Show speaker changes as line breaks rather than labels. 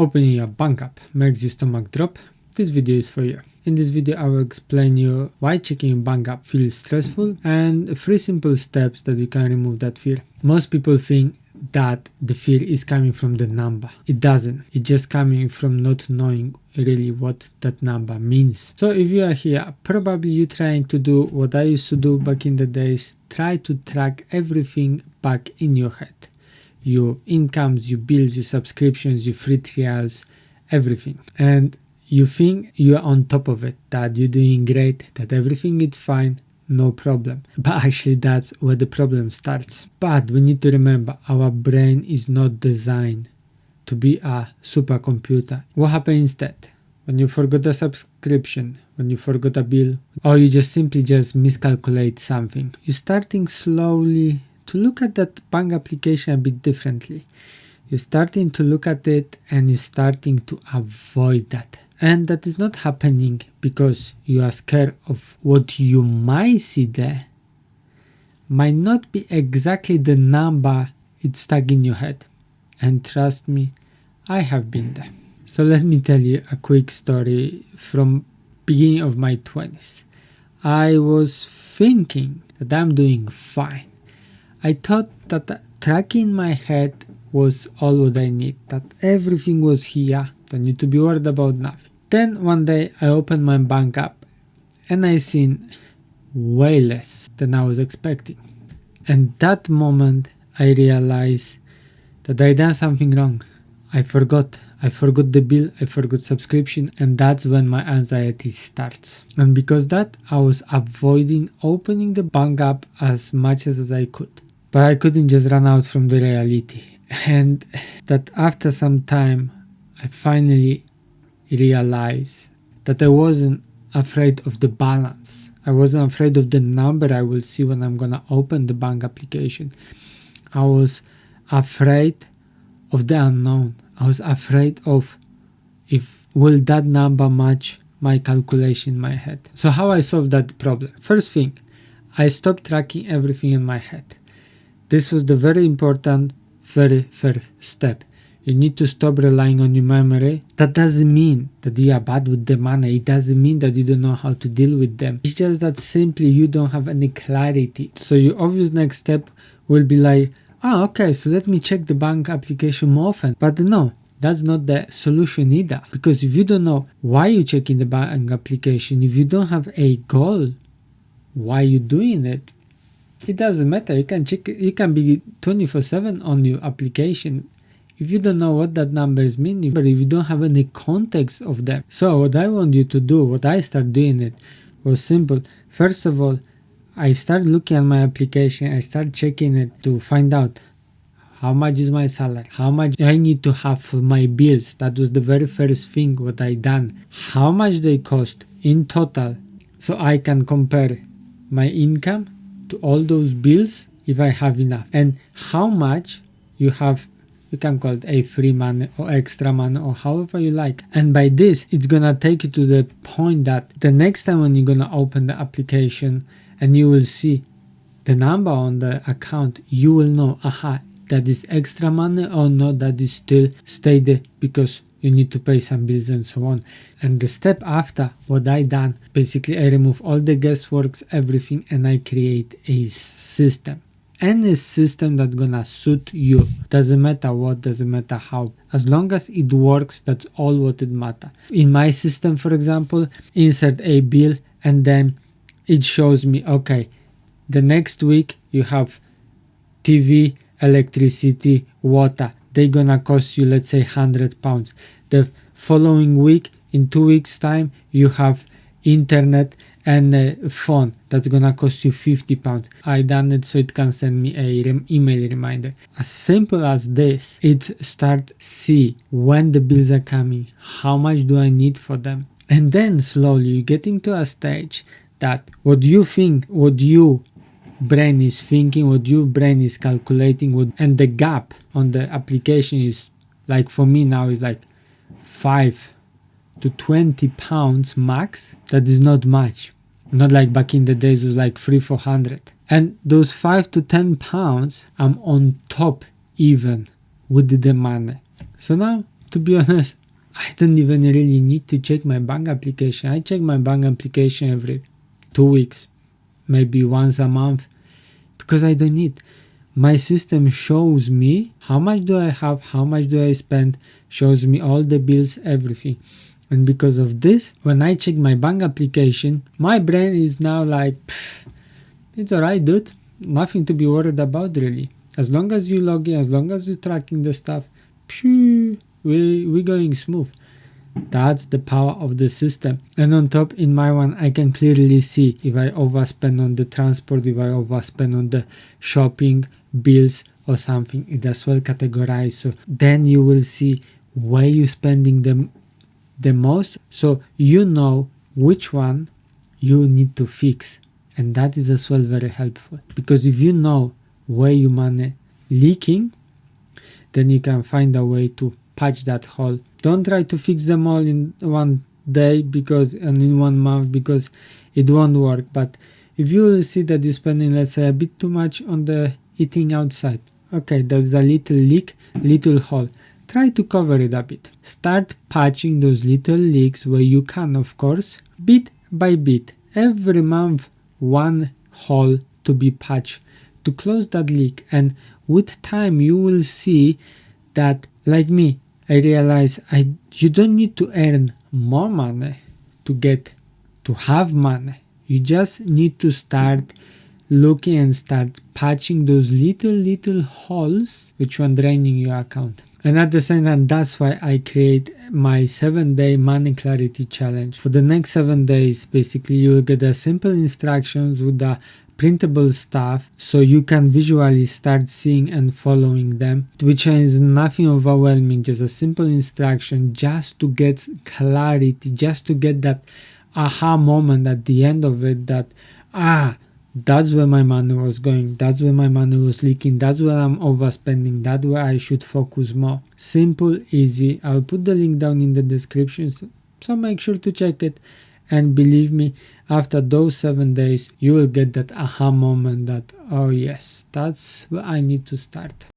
opening your bank app makes your stomach drop, this video is for you. In this video I will explain you why checking your bank app feels stressful and 3 simple steps that you can remove that fear. Most people think that the fear is coming from the number. It doesn't. It's just coming from not knowing really what that number means. So if you are here, probably you're trying to do what I used to do back in the days, try to track everything back in your head. Your incomes, your bills, your subscriptions, your free trials, everything. And you think you're on top of it, that you're doing great, that everything is fine, no problem. But actually that's where the problem starts. But we need to remember, our brain is not designed to be a supercomputer. What happens instead? When you forgot a subscription, when you forgot a bill, or you just simply miscalculate something, you're starting slowly to look at that bank application a bit differently. You're starting to look at it and you're starting to avoid that. And that is not happening because you are scared of what you might see there. Might not be exactly the number it's stuck in your head. And trust me, I have been there. So let me tell you a quick story from beginning of my 20s. I was thinking that I'm doing fine. I thought that tracking my head was all what I need, that everything was here, don't need to be worried about nothing. Then one day I opened my bank app and I seen way less than I was expecting. And that moment I realized that I done something wrong. I forgot the bill, I forgot subscription, and that's when my anxiety starts. And because that, I was avoiding opening the bank app as much as I could. But I couldn't just run out from the reality. And that after some time, I finally realized that I wasn't afraid of the balance. I wasn't afraid of the number I will see when I'm gonna open the bank application. I was afraid of the unknown. I was afraid of if will that number match my calculation in my head. So how I solved that problem? First thing, I stopped tracking everything in my head. This was the very important very first step. You need to stop relying on your memory. That doesn't mean that you are bad with the money. It doesn't mean that you don't know how to deal with them. It's just that simply you don't have any clarity. So your obvious next step will be like, okay, so let me check the bank application more often. But no, that's not the solution either. Because if you don't know why you're checking the bank application, if you don't have a goal why you're doing it, it doesn't matter. You can check. You can be 24/7 on your application. If you don't know what that numbers mean, but if you don't have any context of them. So what I want you to do, what I started doing it, was simple. First of all, I started looking at my application. I started checking it to find out how much is my salary, how much I need to have for my bills. That was the very first thing what I done. How much they cost in total, so I can compare my income to all those bills if I have enough, and how much you have. You can call it a free money or extra money or however you like. And by this, it's gonna take you to the point that the next time when you're gonna open the application and you will see the number on the account, you will know, that is extra money, or no, that is still stay there because you need to pay some bills and so on. And the step after what I done, basically I remove all the guessworks, everything, and I create a system. Any system that's gonna suit you. Doesn't matter what, doesn't matter how. As long as it works, that's all what it matters. In my system, for example, insert a bill and then it shows me, okay, the next week you have TV, electricity, water. They're gonna cost you, let's say, £100. The following week, in 2 weeks time, you have internet and a phone that's gonna cost you £50. I done it so it can send me a email reminder. As simple as this, it start see when the bills are coming, how much do I need for them, and then slowly you get into a stage that what you think, what you brain is thinking, what your brain is calculating, and the gap on the application is like, for me now is like 5 to 20 pounds max. That is not much. Not like back in the days it was like 300-400. And those 5 to 10 pounds I'm on top even with the money. So now to be honest, I don't even really need to check my bank application. I check my bank application every 2 weeks, maybe once a month, because I don't need. My system shows me how much do I have, how much do I spend, shows me all the bills, everything. And because of this, when I check my bank application, my brain is now like, it's alright, dude. Nothing to be worried about, really. As long as you log in, as long as you're tracking the stuff, we're going smooth. That's the power of the system. And on top, in my one, I can clearly see if I overspend on the transport, if I overspend on the shopping, bills or something. It as well categorized. So then you will see where you're spending the most. So you know which one you need to fix. And that is as well very helpful. Because if you know where your money leaking, then you can find a way to patch that hole. Don't try to fix them all in one day and in 1 month, because it won't work. But if you will see that you're spending, let's say, a bit too much on the eating outside, okay, there's a little leak, little hole, try to cover it a bit. Start patching those little leaks where you can, of course, bit by bit. Every month, one hole to be patched to close that leak. And with time, you will see that, like me, I realize you don't need to earn more money to have money. You just need to start looking and start patching those little holes which are draining your account. And at the same time, that's why I create my 7-day money clarity challenge. For the next 7 days, basically, you will get a simple instructions with the printable stuff, so you can visually start seeing and following them, which is nothing overwhelming, just a simple instruction, just to get clarity, just to get that aha moment at the end of it, that that's where my money was going, that's where my money was leaking, that's where I'm overspending, that's where I should focus more. Simple, easy. I'll put the link down in the description, so make sure to check it. And believe me, after those 7 days, you will get that aha moment that, oh yes, that's where I need to start.